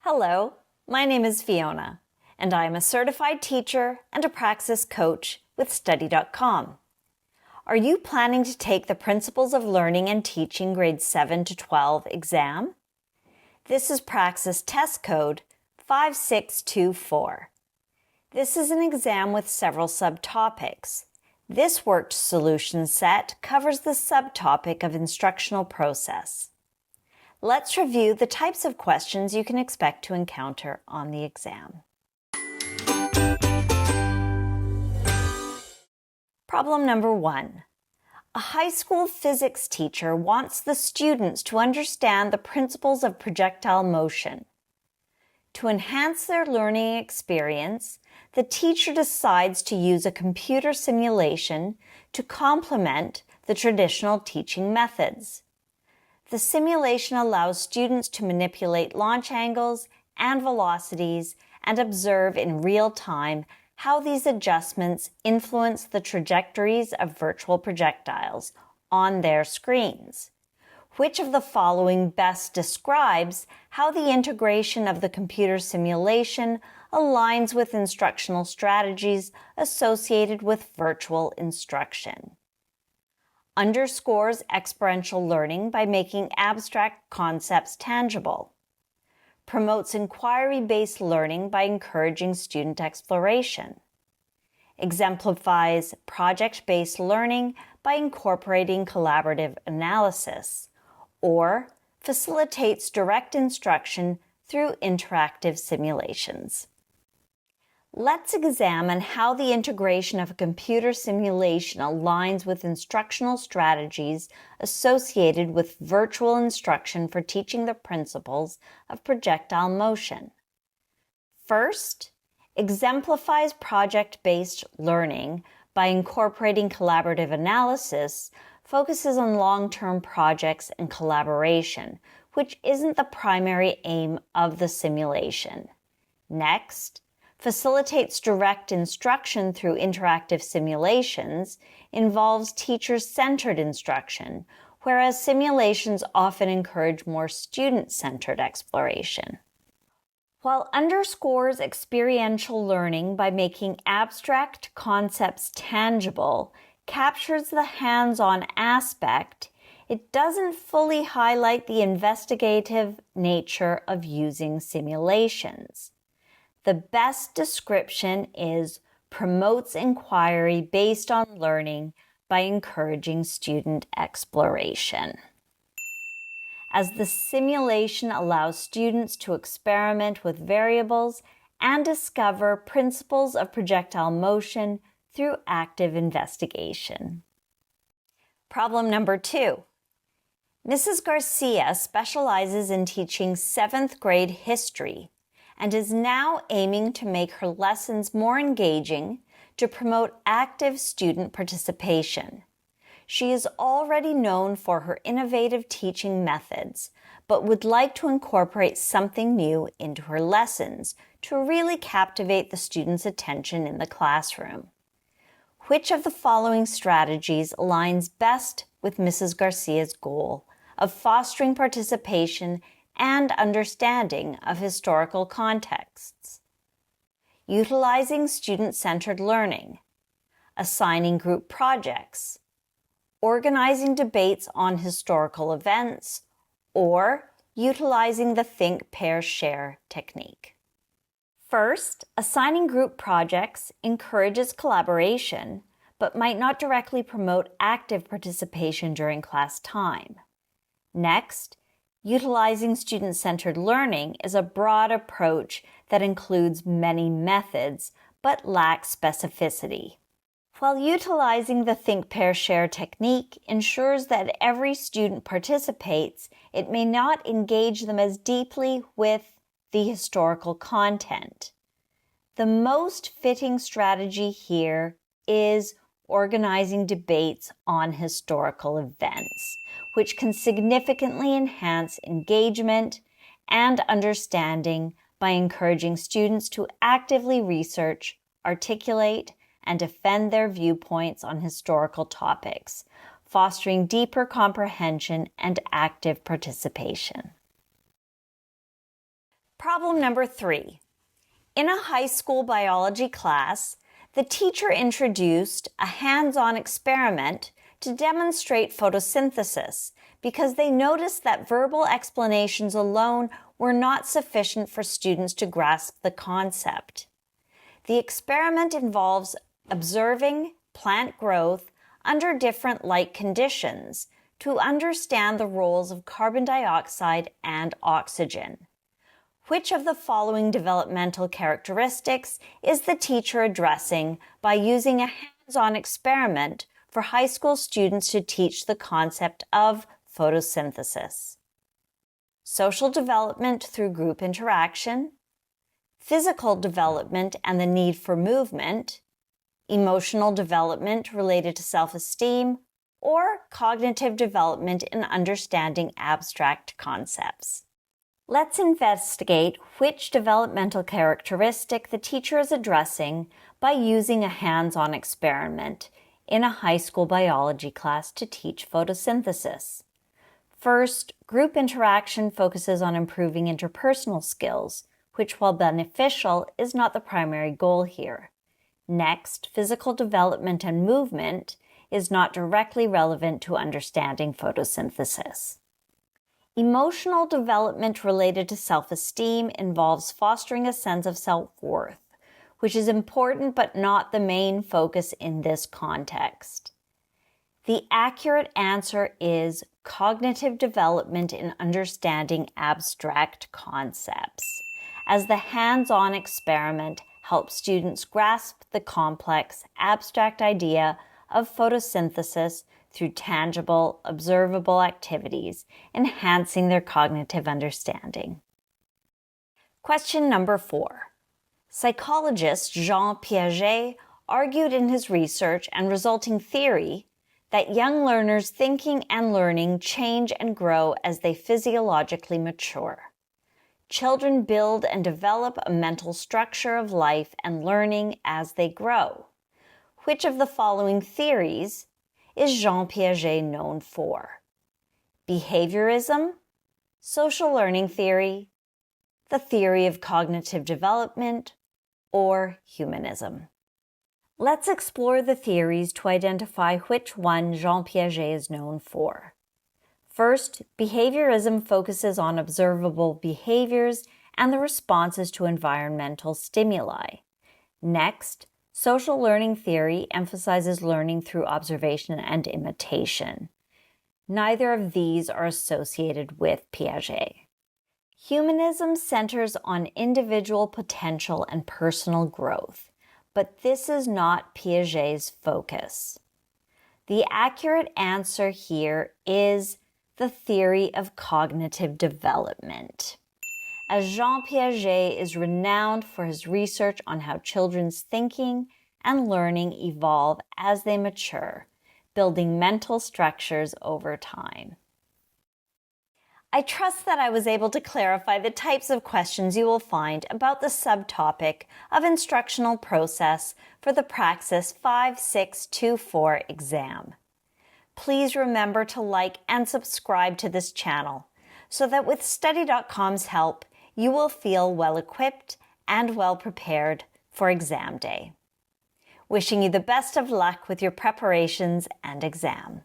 Hello, my name is Fiona, and I am a certified teacher and a Praxis coach with Study.com. Are you planning to take the Principles of Learning and Teaching Grades 7 to 12 exam? This is Praxis test code 5624. This is an exam with several subtopics. This worked solution set covers the subtopic of Instructional Process. Let's review the types of questions you can expect to encounter on the exam. Problem number 1. A high school physics teacher wants the students to understand the principles of projectile motion. To enhance their learning experience, the teacher decides to use a computer simulation to complement the traditional teaching methods. The simulation allows students to manipulate launch angles and velocities and observe in real time how these adjustments influence the trajectories of virtual projectiles on their screens. Which of the following best describes how the integration of the computer simulation aligns with instructional strategies associated with virtual instruction? Underscores experiential learning by making abstract concepts tangible. Promotes inquiry-based learning by encouraging student exploration. Exemplifies project-based learning by incorporating collaborative analysis. Or facilitates direct instruction through interactive simulations. Let's examine how the integration of a computer simulation aligns with instructional strategies associated with virtual instruction for teaching the principles of projectile motion. First, exemplifies project-based learning by incorporating collaborative analysis, focuses on long-term projects and collaboration, which isn't the primary aim of the simulation. Next, facilitates direct instruction through interactive simulations, involves teacher-centered instruction, whereas simulations often encourage more student-centered exploration. While underscores experiential learning by making abstract concepts tangible, captures the hands-on aspect, it doesn't fully highlight the investigative nature of using simulations. The best description is promotes inquiry based on learning by encouraging student exploration. As the simulation allows students to experiment with variables and discover principles of projectile motion through active investigation. Problem number 2. Mrs. Garcia specializes in teaching 7th grade history and is now aiming to make her lessons more engaging to promote active student participation. She is already known for her innovative teaching methods, but would like to incorporate something new into her lessons to really captivate the students' attention in the classroom. Which of the following strategies aligns best with Mrs. Garcia's goal of fostering participation and understanding of historical contexts? Utilizing student-centered learning, assigning group projects, organizing debates on historical events, or utilizing the think, pair, share technique. First, assigning group projects encourages collaboration, but might not directly promote active participation during class time. Next, utilizing student-centered learning is a broad approach that includes many methods, but lacks specificity. While utilizing the think, pair, share technique ensures that every student participates, it may not engage them as deeply with the historical content. The most fitting strategy here is organizing debates on historical events, which can significantly enhance engagement and understanding by encouraging students to actively research, articulate, and defend their viewpoints on historical topics, fostering deeper comprehension and active participation. Problem number 3. In a high school biology class, the teacher introduced a hands-on experiment to demonstrate photosynthesis because they noticed that verbal explanations alone were not sufficient for students to grasp the concept. The experiment involves observing plant growth under different light conditions to understand the roles of carbon dioxide and oxygen. Which of the following developmental characteristics is the teacher addressing by using a hands-on experiment for high school students to teach the concept of photosynthesis? Social development through group interaction, physical development and the need for movement, emotional development related to self-esteem, or cognitive development in understanding abstract concepts. Let's investigate which developmental characteristic the teacher is addressing by using a hands-on experiment in a high school biology class to teach photosynthesis. First, group interaction focuses on improving interpersonal skills, which, while beneficial, is not the primary goal here. Next, physical development and movement is not directly relevant to understanding photosynthesis. Emotional development related to self-esteem involves fostering a sense of self-worth, which is important but not the main focus in this context. The accurate answer is cognitive development in understanding abstract concepts, as the hands-on experiment helps students grasp the complex, abstract idea of photosynthesis through tangible, observable activities, enhancing their cognitive understanding. Question number 4. Psychologist Jean Piaget argued in his research and resulting theory that young learners' thinking and learning change and grow as they physiologically mature. Children build and develop a mental structure of life and learning as they grow. Which of the following theories is Jean Piaget known for? Behaviorism, social learning theory, the theory of cognitive development, or humanism? Let's explore the theories to identify which one Jean Piaget is known for. First, behaviorism focuses on observable behaviors and the responses to environmental stimuli. Next, social learning theory emphasizes learning through observation and imitation. Neither of these are associated with Piaget. Humanism centers on individual potential and personal growth, but this is not Piaget's focus. The accurate answer here is the theory of cognitive development, as Jean Piaget is renowned for his research on how children's thinking and learning evolve as they mature, building mental structures over time. I trust that I was able to clarify the types of questions you will find about the subtopic of instructional process for the Praxis 5624 exam. Please remember to like and subscribe to this channel so that with Study.com's help, you will feel well equipped and well prepared for exam day. Wishing you the best of luck with your preparations and exam.